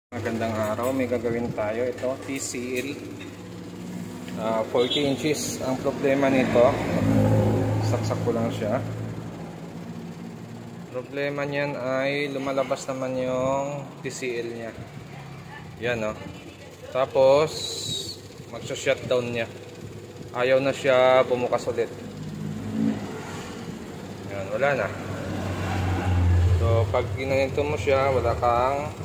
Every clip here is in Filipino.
Magandang araw, may gagawin tayo. Ito, TCL 40 inches. Ang problema nito, saksak ko lang siya. Problema niyan ay lumalabas naman yung TCL nya. Yan o. Tapos magsa-shutdown niya. Ayaw na siya bumukas ulit. Yan, wala na. So pag ginanito mo siya, wala kang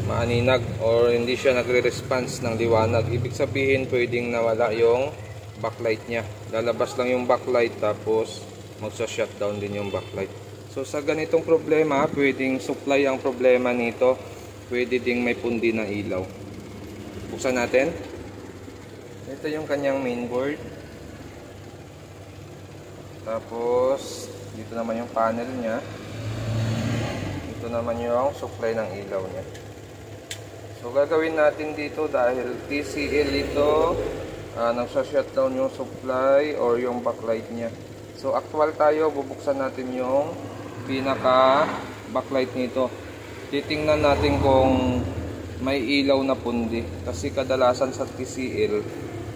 maaninag or hindi siya nagre-response ng liwanag. Ibig sabihin pwedeng nawala yung backlight niya. Lalabas lang yung backlight tapos magsa-shutdown din yung backlight. So sa ganitong problema, pwedeng supply ang problema nito. Pwede ding may pundi ng ilaw. Buksan natin. Ito yung kanyang mainboard. Tapos dito naman yung panel niya. Ito naman yung supply ng ilaw niya. So gagawin natin dito dahil TCL ito, nagsa-shutdown yung supply or yung backlight niya. So actual tayo, bubuksan natin yung pinaka backlight nito. Titingnan natin kung may ilaw na pundi. Kasi kadalasan sa TCL,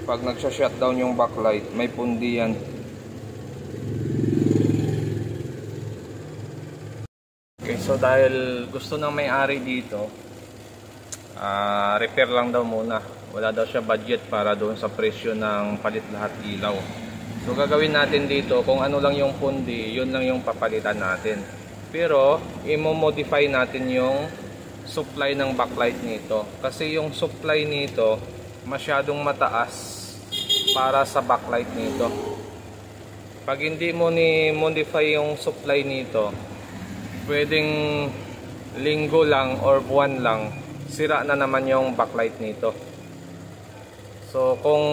pag nagsa-shutdown yung backlight, may pundi yan. Okay, so dahil gusto ng may-ari dito, repair lang daw muna. Wala daw siya budget para doon sa presyo ng palit lahat ilaw. So gagawin natin dito, kung ano lang yung pundi, yun lang yung papalitan natin. Pero i-modify natin yung supply ng backlight nito. Kasi yung supply nito masyadong mataas para sa backlight nito. Pag hindi mo ni-modify yung supply nito, pwedeng linggo lang or buwan lang, sira na naman yung backlight nito. So kung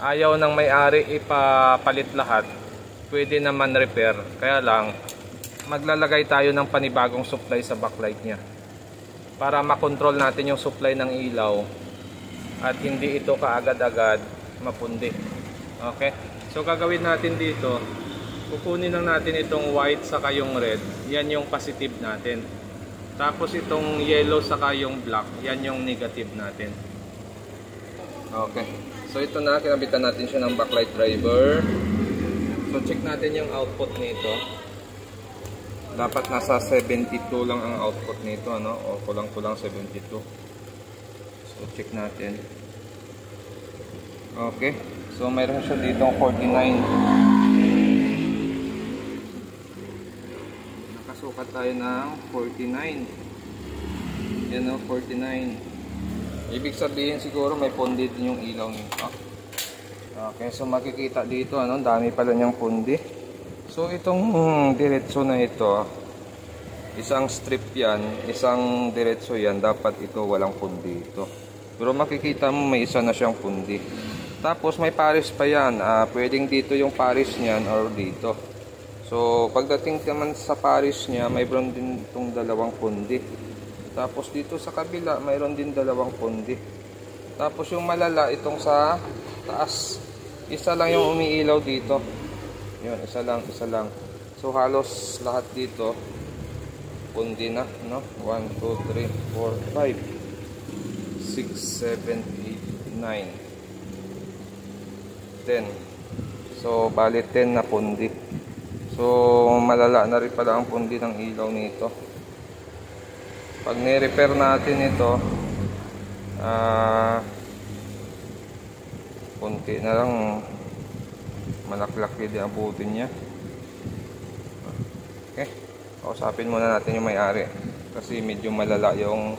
ayaw ng may-ari ipapalit lahat, pwede naman repair. Kaya lang maglalagay tayo ng panibagong supply sa backlight niya para makontrol natin yung supply ng ilaw at hindi ito kaagad-agad mapundi. Okay, so gagawin natin dito, kukunin lang natin itong white saka yung red. Yan yung positive natin. Tapos itong yellow saka yung black, yan yung negative natin. Okay. So ito na, kinabitan natin siya ng backlight driver. So check natin yung output nito. Dapat nasa 72 lang ang output nito, ano? O kulang-kulang 72. So check natin. Okay. So mayroon siya dito 49. Sukat tayo ng 49. Yan o, 49. Ibig sabihin siguro may pundi din yung ilaw nito. Okay, so makikita dito, ano, dami pala niyang pundi. So itong diretso na ito, isang strip yan, isang diretso yan, dapat ito walang pundi ito. Pero makikita mo may isa na siyang pundi. Tapos may pares pa yan, pwedeng dito yung pares niyan or dito. So pagdating naman sa pares niya, mayroon din itong dalawang pundi. Tapos dito sa kabila, mayroon din dalawang pundi. Tapos yung malala, itong sa taas, isa lang yung umiilaw dito. Yun, isa lang. So halos lahat dito, pundi na, no? 1, 2, 3, 4, 5, 6, 7, 8, 9, 10. So bali 10 na pundi. So malala na rin pala ang pundi ng ilaw nito. Pag ni-repair natin ito, kunti na lang, malaklaki din abutin niya. Okay, kausapin muna natin yung may-ari kasi medyo malala yung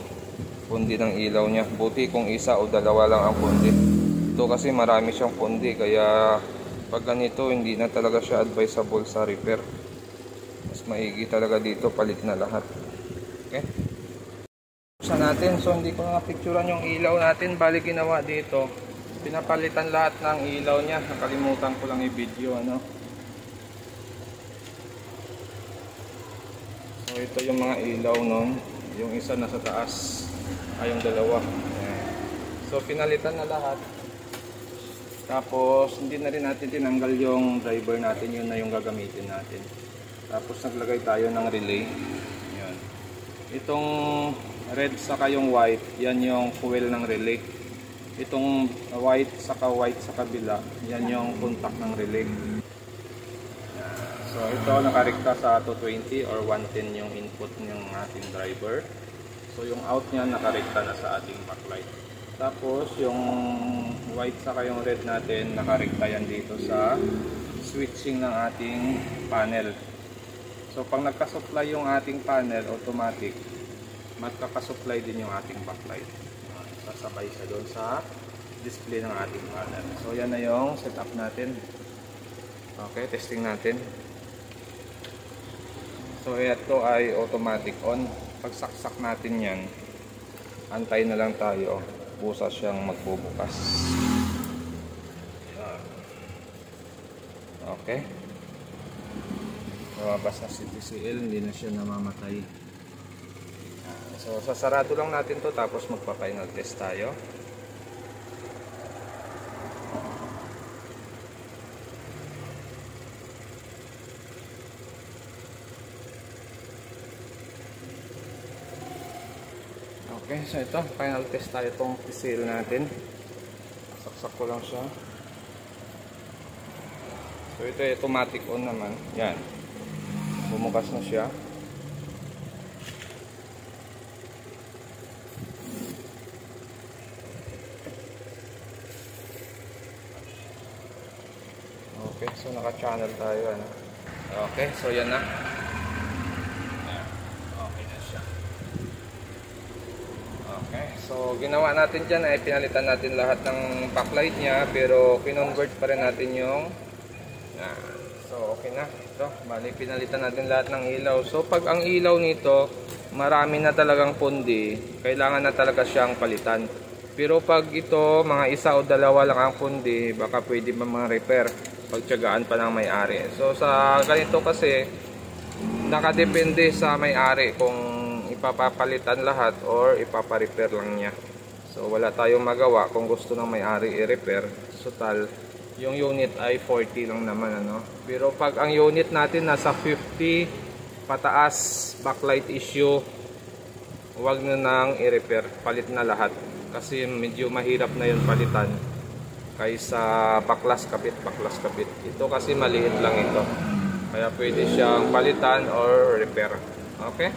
pundi ng ilaw niya. Buti kung isa o dalawa lang ang pundi. Ito kasi marami siyang pundi, kaya pag ganito hindi na talaga siya advisable sa repair. Mas maigi talaga dito, palit na lahat. Okay, buksan natin. So hindi ko na picturean yung ilaw natin. Bali ginawa dito, pinapalitan lahat ng ilaw niya. Nakalimutan ko lang i-video, ano. So ito yung mga ilaw nun. Yung isa nasa taas, ay yung dalawa. So pinalitan na lahat. Tapos hindi na rin natin tinanggal yung driver natin, yun na yung gagamitin natin. Tapos naglagay tayo ng relay. Yan. Itong red saka yung white, yan yung fuel ng relay. Itong white saka white sa kabila, yan yung contact ng relay. So ito nakarekta sa 220 or 110 yung input ng ating driver. So yung out niya nakarekta na sa ating backlight. Tapos yung white saka yung red natin nakarekta yan dito sa switching ng ating panel. So pag nagka-supply yung ating panel, automatic magkaka-supply din yung ating backlight. Sasabay siya doon sa display ng ating panel. So yan na yung setup natin. Okay, testing natin. So ito ay automatic on. Pag saksak natin yan, antay na lang tayo. Busa siyang magbubukas. Okay. Lumabas na si TCL, hindi na siya namamatay. So sasarado lang natin to, tapos magpa-final test tayo. Okay, so ito, final test tayo itong TCL natin. Saksak ko lang siya. So ito ay automatic on naman. Yan. Bumukas na siya. Okay, so naka-channel tayo. Ano? Okay, so yan na. Okay na siya. Okay, so ginawa natin dyan ay pinalitan natin lahat ng backlight niya, pero kinonvert pa rin natin yung so okay na. Ito, bali pinalitan natin lahat ng ilaw. So pag ang ilaw nito marami na talagang pundi, kailangan na talaga siyang palitan. Pero pag ito mga isa o dalawa lang ang pundi, baka pwede ba mga repair, pagtiyagaan pa ng may-ari. So sa ganito kasi nakadepende sa may-ari kung ipapapalitan lahat or ipapa-repair lang niya. So wala tayong magawa kung gusto ng may-ari i-repair. Total yung unit ay 40 lang naman, ano. Pero pag ang unit natin nasa 50 pataas, backlight issue, huwag na nang i-repair, palit na lahat. Kasi medyo mahirap na yun palitan kaysa baklas kapit. Ito kasi maliit lang ito, kaya pwede siyang palitan or repair. Okay.